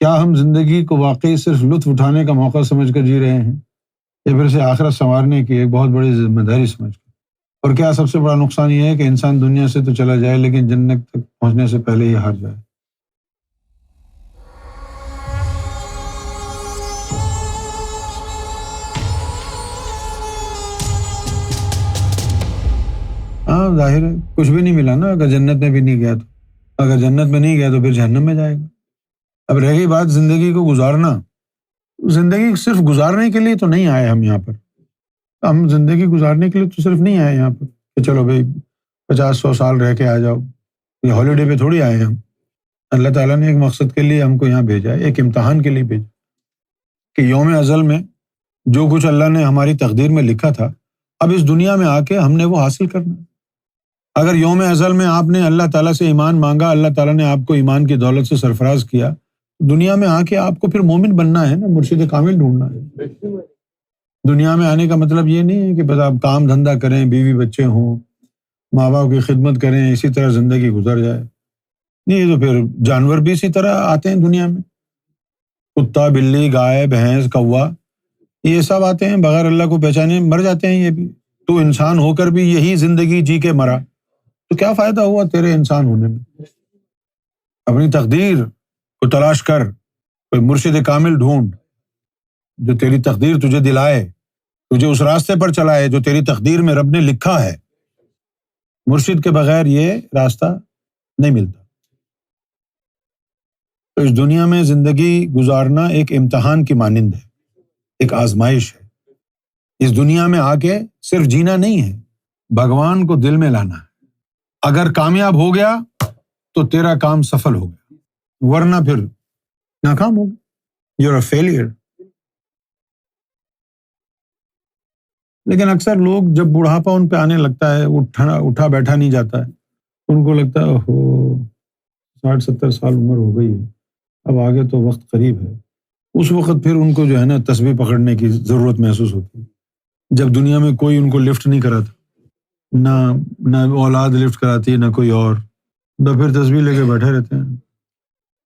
کیا ہم زندگی کو واقعی صرف لطف اٹھانے کا موقع سمجھ کر جی رہے ہیں یا پھر اسے آخرت سنوارنے کی ایک بہت بڑی ذمہ داری سمجھ کر؟ اور کیا سب سے بڑا نقصان یہ ہے کہ انسان دنیا سے تو چلا جائے لیکن جنت تک پہنچنے سے پہلے ہی ہار جائے؟ ہاں ظاہر ہے کچھ بھی نہیں ملا نا، اگر جنت میں بھی نہیں گیا تو، اگر جنت میں نہیں گیا تو پھر جہنم میں جائے گا۔ اب رہ گئی بات زندگی کو گزارنا، زندگی صرف گزارنے کے لیے تو نہیں آئے ہم یہاں پر، ہم زندگی گزارنے کے لیے تو صرف نہیں آئے یہاں پر کہ چلو بھائی 50-100 سال رہ کے آ جاؤ، یہ ہالیڈے پہ تھوڑی آئے ہم۔ اللہ تعالیٰ نے ایک مقصد کے لیے ہم کو یہاں بھیجا ہے، ایک امتحان کے لیے بھیجا کہ یوم ازل میں جو کچھ اللہ نے ہماری تقدیر میں لکھا تھا اب اس دنیا میں آ کے ہم نے وہ حاصل کرنا ہے۔ اگر یوم ازل میں آپ نے اللہ تعالیٰ سے ایمان مانگا، اللہ تعالیٰ نے آپ کو ایمان کی دولت سے سرفراز کیا، دنیا میں آ کے آپ کو پھر مومن بننا ہے نا، مرشد کامل ڈھونڈنا ہے۔ دنیا میں آنے کا مطلب یہ نہیں ہے کہ بس آپ کام دھندا کریں، بیوی بچے ہوں، ماں باپ کی خدمت کریں، اسی طرح زندگی گزر جائے۔ نہیں تو پھر جانور بھی اسی طرح آتے ہیں دنیا میں، کتا، بلی، گائے، بھینس، کوا، یہ سب آتے ہیں بغیر اللہ کو پہچانے، مر جاتے ہیں یہ بھی۔ تو انسان ہو کر بھی یہی زندگی جی کے مرا تو کیا فائدہ ہوا تیرے انسان ہونے میں؟ اپنی تقدیر کو تلاش کر، کوئی مرشد کامل ڈھونڈ جو تیری تقدیر تجھے دلائے، تجھے اس راستے پر چلائے جو تیری تقدیر میں رب نے لکھا ہے۔ مرشد کے بغیر یہ راستہ نہیں ملتا۔ تو اس دنیا میں زندگی گزارنا ایک امتحان کی مانند ہے، ایک آزمائش ہے۔ اس دنیا میں آ کے صرف جینا نہیں ہے، بھگوان کو دل میں لانا ہے۔ اگر کامیاب ہو گیا تو تیرا کام سفل ہو گیا، ورنہ پھر ناکام ہو گیا، یو آر اے فیلئر۔ لیکن اکثر لوگ جب بڑھاپا ان پہ آنے لگتا ہے، اٹھا بیٹھا نہیں جاتا ہے، ان کو لگتا ہے اوہو 60-70 سال عمر ہو گئی ہے، اب آگے تو وقت قریب ہے۔ اس وقت پھر ان کو جو ہے نا تسبیح پکڑنے کی ضرورت محسوس ہوتی ہے، جب دنیا میں کوئی ان کو لفٹ نہیں کراتا، نہ اولاد لفٹ کراتی نہ کوئی اور، تو پھر تسبیح لے کے بیٹھے رہتے ہیں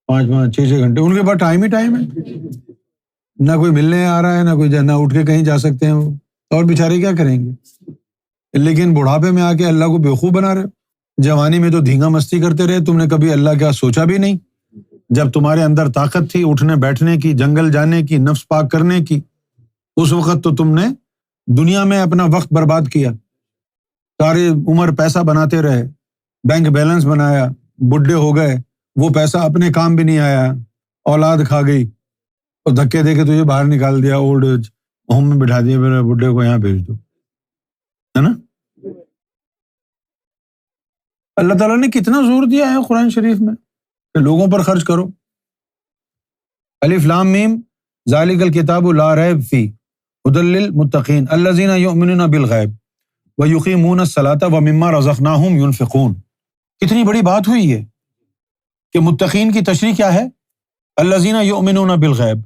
5-5 6-6 گھنٹے، ان کے پاس ٹائم ہی ٹائم ہے، نہ کوئی ملنے آ رہا ہے، نہ کوئی نہ اٹھ کے کہیں جا سکتے ہیں وہ، اور بیچارے کیا کریں گے؟ لیکن بڑھاپے میں آ کے اللہ کو بیوقوف بنا رہے، جوانی میں تو دھینگا مستی کرتے رہے، تم نے کبھی اللہ کا سوچا بھی نہیں۔ جب تمہارے اندر طاقت تھی اٹھنے بیٹھنے کی، جنگل جانے کی، نفس پاک کرنے کی، اس وقت تو تم نے دنیا میں اپنا وقت برباد کیا، ساری عمر پیسہ بناتے رہے، بینک بیلنس بنایا، بڈھے ہو گئے، وہ پیسہ اپنے کام بھی نہیں آیا، اولاد کھا گئی اور دھکے دے کے تجھے باہر نکال دیا، اولڈ ایج ہوم میں بٹھا دیا، میرے بڈھے کو یہاں بھیج دو، ہے نا؟ اللہ تعالیٰ نے کتنا زور دیا ہے قرآن شریف میں کہ لوگوں پر خرچ کرو۔ الف لام میم ذالک الکتاب لا ریب فیہ ھدی للمتقین الذین یؤمنون بالغیب ویقیمون الصلاۃ ومما رزقناہم ینفقون۔ کتنی بڑی بات ہوئی ہے کہ متقین کی تشریح کیا ہے؟ الذین یؤمنون بالغیب،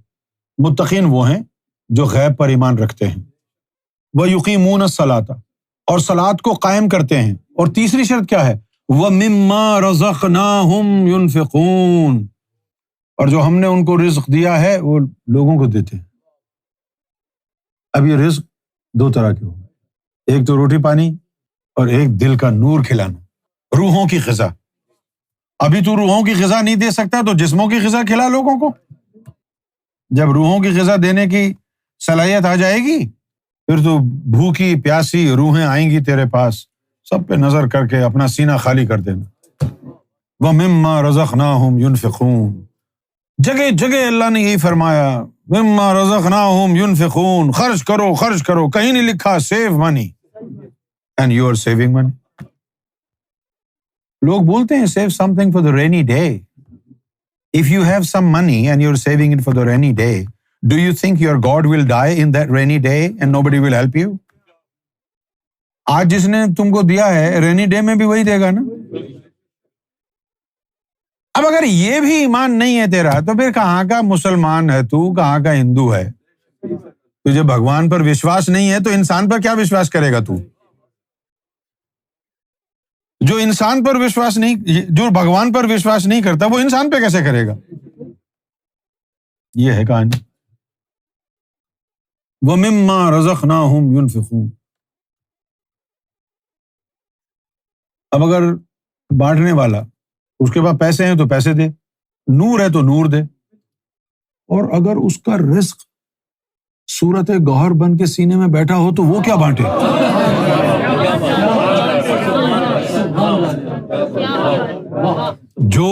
متقین وہ ہیں جو غیب پر ایمان رکھتے ہیں، ویقیمون الصلاۃ، اور صلاۃ کو قائم کرتے ہیں، اور تیسری شرط کیا ہے؟ وَمِمَّا رَزَقْنَاهُمْ يُنْفِقُونَ، اور جو ہم نے ان کو رزق دیا ہے وہ لوگوں کو دیتے ہیں۔ اب یہ رزق دو طرح کے ہوگا، ایک تو روٹی پانی اور ایک دل کا نور کھلانا، روحوں کی غذا۔ ابھی تو روحوں کی غذا نہیں دے سکتا تو جسموں کی غذا کھلا لوگوں کو، جب روحوں کی غذا دینے کی صلاحیت آ جائے گی پھر تو بھوکی پیاسی روحیں آئیں گی تیرے پاس، سب پہ نظر کر کے اپنا سینہ خالی کر دینا۔ وَمِمَّا رَزَقْنَاهُمْ يُنْفِقُونَ، جگہ جگہ اللہ نے یہی فرمایا، مِمَّا رَزَقْنَاهُمْ يُنْفِقُونَ، خرچ کرو خرچ کرو، کہیں نہیں لکھا save money and you are saving money. لوگ بولتے ہیں save something for the rainy day. If you have some money and you're saving it for the rainy day, do you think your God will die in that rainy day and nobody will help you? آج جس نے تم کو دیا ہے rainy day میں بھی وہی دے گا نا۔ اب اگر یہ بھی ایمان نہیں ہے تیرا تو پھر کہاں کا مسلمان ہے تو، کہاں کا ہندو ہے؟ تجھے بھگوان پر وشواس نہیں ہے تو انسان پر کیا وشواس کرے گا تو؟ جو انسان پر وشواس نہیں، جو بھگوان پر وشواس نہیں کرتا وہ انسان پہ کیسے کرے گا؟ یہ ہے کہانی. وَمِمَّا رَزَقْنَاهُمْ يُنْفِقُونَ. اب اگر بانٹنے والا اس کے پاس پیسے ہیں تو پیسے دے، نور ہے تو نور دے، اور اگر اس کا رزق صورت گوہر بن کے سینے میں بیٹھا ہو تو وہ کیا بانٹے؟ جو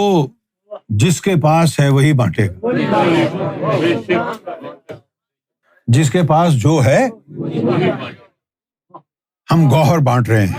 جس کے پاس ہے وہی بانٹے گا، جس کے پاس جو ہے. ہم گوہر بانٹ رہے ہیں.